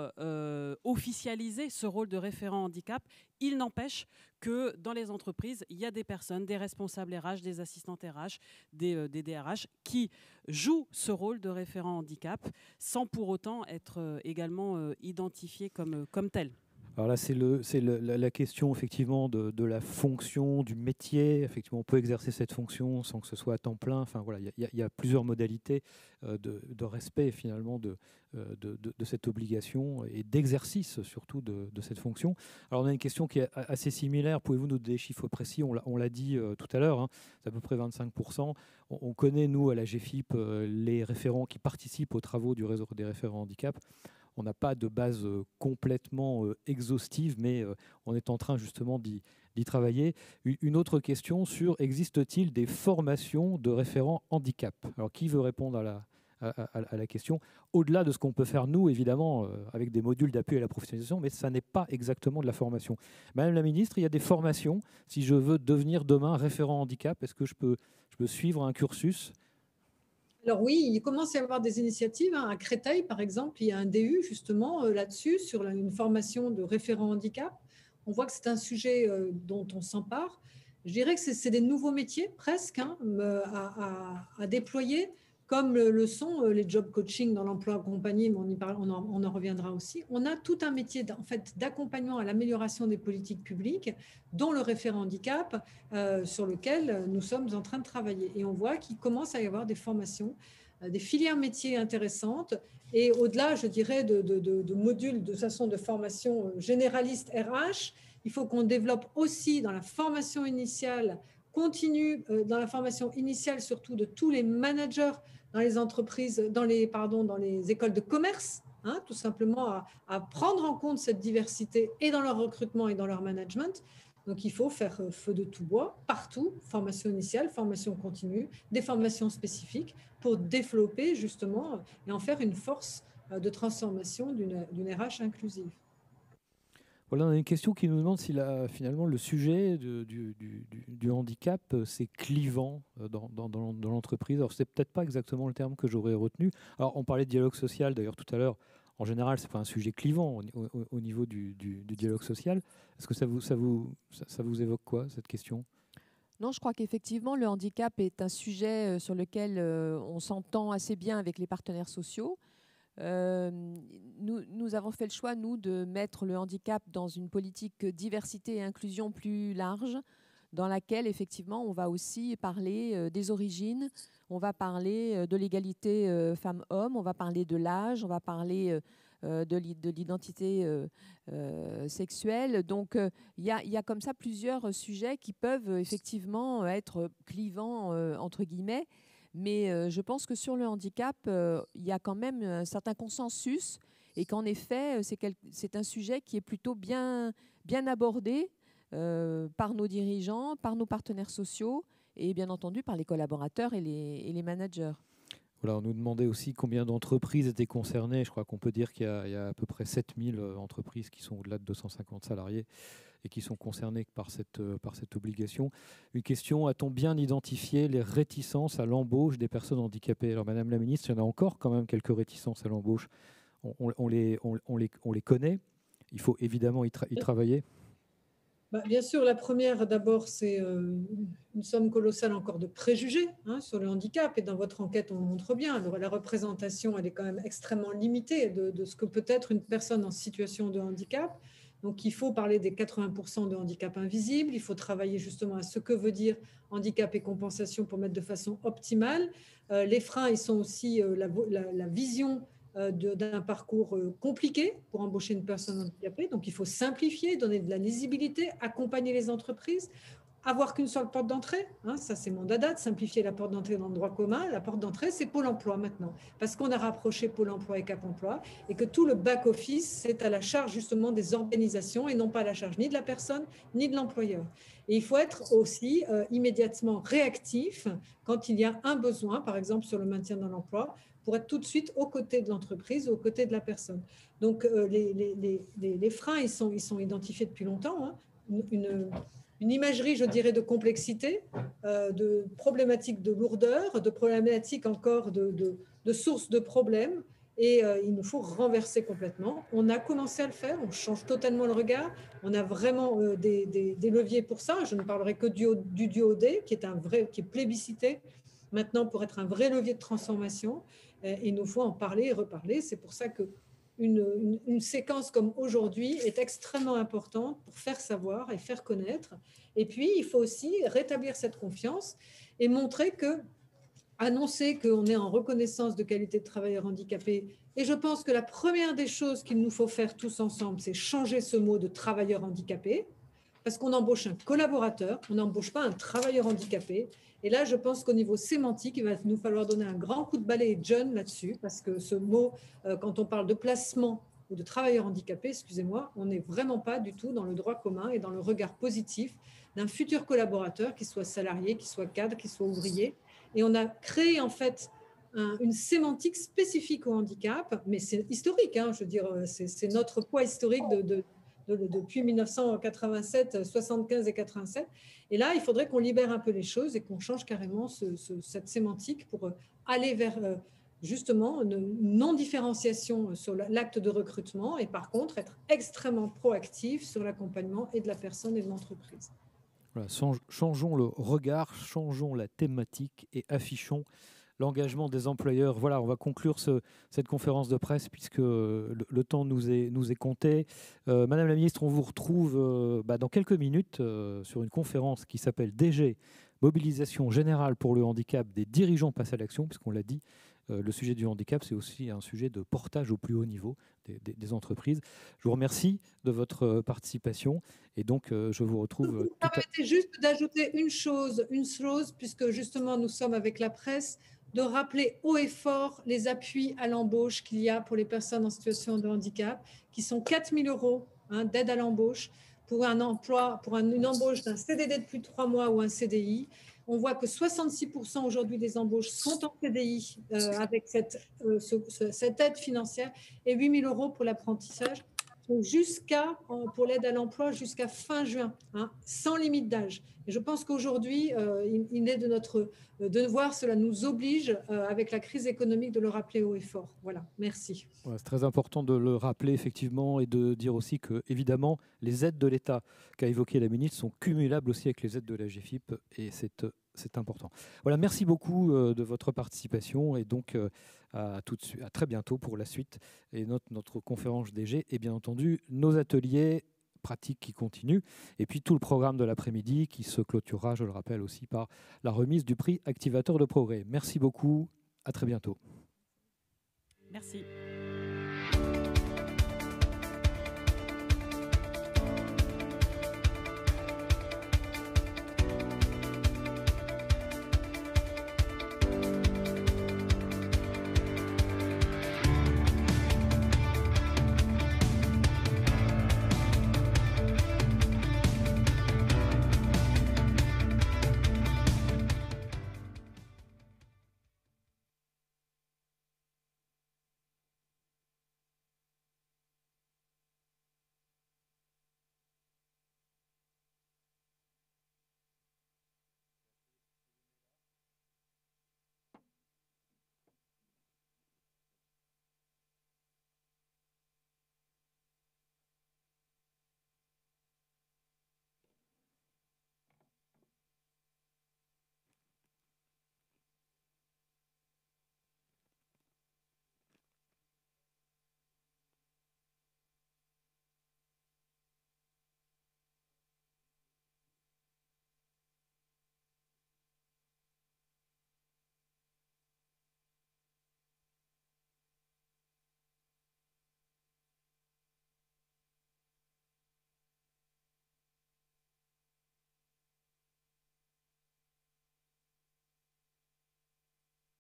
officialiser ce rôle de référent handicap. Il n'empêche que dans les entreprises, il y a des personnes, des responsables RH, des assistantes RH, des DRH qui jouent ce rôle de référent handicap sans pour autant être également identifiés comme tels. Alors là, c'est la question effectivement de la fonction, du métier. Effectivement, on peut exercer cette fonction sans que ce soit à temps plein. Enfin voilà, il y a plusieurs modalités de respect finalement de cette obligation et d'exercice surtout de cette fonction. Alors on a une question qui est assez similaire. Pouvez-vous nous donner des chiffres précis? On l'a dit tout à l'heure, c'est à peu près 25%. On connaît, nous, à la GFIP, les référents qui participent aux travaux du réseau des référents handicap. On n'a pas de base complètement exhaustive, mais on est en train justement d'y travailler. Une autre question sur existe-t-il des formations de référents handicap? Alors, qui veut répondre à la question? Au-delà de ce qu'on peut faire, nous, évidemment, avec des modules d'appui à la professionnalisation, mais ça n'est pas exactement de la formation. Madame la ministre, il y a des formations. Si je veux devenir demain référent handicap, est-ce que je peux suivre un cursus? Alors oui, il commence à y avoir des initiatives. À Créteil, par exemple, il y a un DU justement là-dessus, sur une formation de référent handicap. On voit que c'est un sujet dont on s'empare. Je dirais que c'est des nouveaux métiers presque à déployer, comme le sont les job coaching dans l'emploi accompagné, mais on en reviendra aussi. On a tout un métier en fait, d'accompagnement à l'amélioration des politiques publiques, dont le référent handicap, sur lequel nous sommes en train de travailler. Et on voit qu'il commence à y avoir des formations, des filières métiers intéressantes, et au-delà, je dirais, de modules de façon de formation généraliste RH, il faut qu'on développe aussi dans la formation initiale, continue dans la formation initiale surtout de tous les managers dans les entreprises, dans les écoles de commerce, tout simplement à prendre en compte cette diversité et dans leur recrutement et dans leur management. Donc, il faut faire feu de tout bois, partout, formation initiale, formation continue, des formations spécifiques pour développer justement et en faire une force de transformation d'une RH inclusive. Voilà, on a une question qui nous demande si finalement le sujet du handicap, c'est clivant dans l'entreprise. Alors, c'est peut-être pas exactement le terme que j'aurais retenu. Alors, on parlait de dialogue social d'ailleurs tout à l'heure. En général, c'est pas un sujet clivant au niveau du dialogue social. Est-ce que ça vous évoque quoi, cette question? Non, je crois qu'effectivement, le handicap est un sujet sur lequel on s'entend assez bien avec les partenaires sociaux. Nous avons fait le choix, nous, de mettre le handicap dans une politique diversité et inclusion plus large, dans laquelle, effectivement, on va aussi parler des origines, on va parler de l'égalité femmes-hommes, on va parler de l'âge, on va parler de l'identité sexuelle. Donc, il y a comme ça plusieurs sujets qui peuvent effectivement être clivants, entre guillemets. Mais je pense que sur le handicap, il y a quand même un certain consensus et qu'en effet, c'est un sujet qui est plutôt bien abordé par nos dirigeants, par nos partenaires sociaux et bien entendu par les collaborateurs et les managers. Voilà, on nous demandait aussi combien d'entreprises étaient concernées. Je crois qu'on peut dire qu'il y a à peu près 7000 entreprises qui sont au-delà de 250 salariés et qui sont concernés par cette obligation. Une question, a-t-on bien identifié les réticences à l'embauche des personnes handicapées? Alors, Madame la Ministre, il y en a encore quand même quelques réticences à l'embauche. On les connaît. Il faut évidemment y travailler. Bien sûr, la première, d'abord, c'est une somme colossale encore de préjugés sur le handicap. Et dans votre enquête, on le montre bien. Alors, la représentation, elle est quand même extrêmement limitée de ce que peut être une personne en situation de handicap. Donc, il faut parler des 80% de handicap invisible. Il faut travailler justement à ce que veut dire handicap et compensation pour mettre de façon optimale. Les freins, ils sont aussi la vision d'un parcours compliqué pour embaucher une personne handicapée. Donc, il faut simplifier, donner de la lisibilité, accompagner les entreprises, avoir qu'une seule porte d'entrée. Ça, c'est mon dada, de simplifier la porte d'entrée dans le droit commun. La porte d'entrée, c'est Pôle emploi maintenant, parce qu'on a rapproché Pôle emploi et Cap emploi, et que tout le back-office, c'est à la charge justement des organisations et non pas à la charge ni de la personne ni de l'employeur. Et il faut être aussi immédiatement réactif quand il y a un besoin, par exemple sur le maintien dans l'emploi, pour être tout de suite aux côtés de l'entreprise, aux côtés de la personne. Donc, les freins, ils sont identifiés depuis longtemps. Une imagerie, je dirais, de complexité, de problématiques de lourdeur, de problématiques encore de sources de problèmes. Et il nous faut renverser complètement. On a commencé à le faire, on change totalement le regard. On a vraiment des leviers pour ça. Je ne parlerai que du duo D, qui est plébiscité maintenant pour être un vrai levier de transformation. Il nous faut en parler et reparler. C'est pour ça qu'une séquence comme aujourd'hui est extrêmement importante pour faire savoir et faire connaître. Et puis, il faut aussi rétablir cette confiance et montrer que, annoncer qu'on est en reconnaissance de qualité de travailleur handicapé. Et je pense que la première des choses qu'il nous faut faire tous ensemble, c'est changer ce mot de travailleur handicapé, parce qu'on embauche un collaborateur, on n'embauche pas un travailleur handicapé. Et là, je pense qu'au niveau sémantique, il va nous falloir donner un grand coup de balai John là-dessus, parce que ce mot, quand on parle de placement ou de travailleur handicapé, excusez-moi, on n'est vraiment pas du tout dans le droit commun et dans le regard positif d'un futur collaborateur, qui soit salarié, qui soit cadre, qui soit ouvrier. Et on a créé en fait une sémantique spécifique au handicap, mais c'est historique, je veux dire, c'est notre poids historique depuis 1987, 75 et 87. Et là, il faudrait qu'on libère un peu les choses et qu'on change carrément cette sémantique pour aller vers justement une non-différenciation sur l'acte de recrutement et par contre être extrêmement proactif sur l'accompagnement et de la personne et de l'entreprise. Voilà, changeons le regard, changeons la thématique et affichons l'engagement des employeurs. Voilà, on va conclure cette conférence de presse puisque le temps nous est compté. Madame la ministre, on vous retrouve dans quelques minutes sur une conférence qui s'appelle DG, Mobilisation générale pour le handicap des dirigeants passés à l'action, puisqu'on l'a dit, le sujet du handicap, c'est aussi un sujet de portage au plus haut niveau des entreprises. Je vous remercie de votre participation et donc je vous retrouve. Permettez juste d'ajouter une chose, puisque justement nous sommes avec la presse, de rappeler haut et fort les appuis à l'embauche qu'il y a pour les personnes en situation de handicap, qui sont 4 000 € d'aide à l'embauche pour un emploi, pour une embauche d'un CDD de plus de 3 mois ou un CDI. On voit que 66% aujourd'hui des embauches sont en CDI avec cette aide financière et 8 000 € pour l'apprentissage, pour l'aide à l'emploi jusqu'à fin juin, sans limite d'âge. Et je pense qu'aujourd'hui, il est de notre devoir, cela nous oblige, avec la crise économique, de le rappeler haut et fort. Voilà, merci. Ouais, c'est très important de le rappeler, effectivement, et de dire aussi que, évidemment, les aides de l'État qu'a évoqué la ministre sont cumulables aussi avec les aides de la GFIP, et c'est important. Voilà, merci beaucoup de votre participation, et donc à très bientôt pour la suite, et notre conférence DG, et bien entendu, nos ateliers pratiques qui continuent, et puis tout le programme de l'après-midi qui se clôturera, je le rappelle aussi, par la remise du prix Activateur de Progrès. Merci beaucoup, à très bientôt. Merci.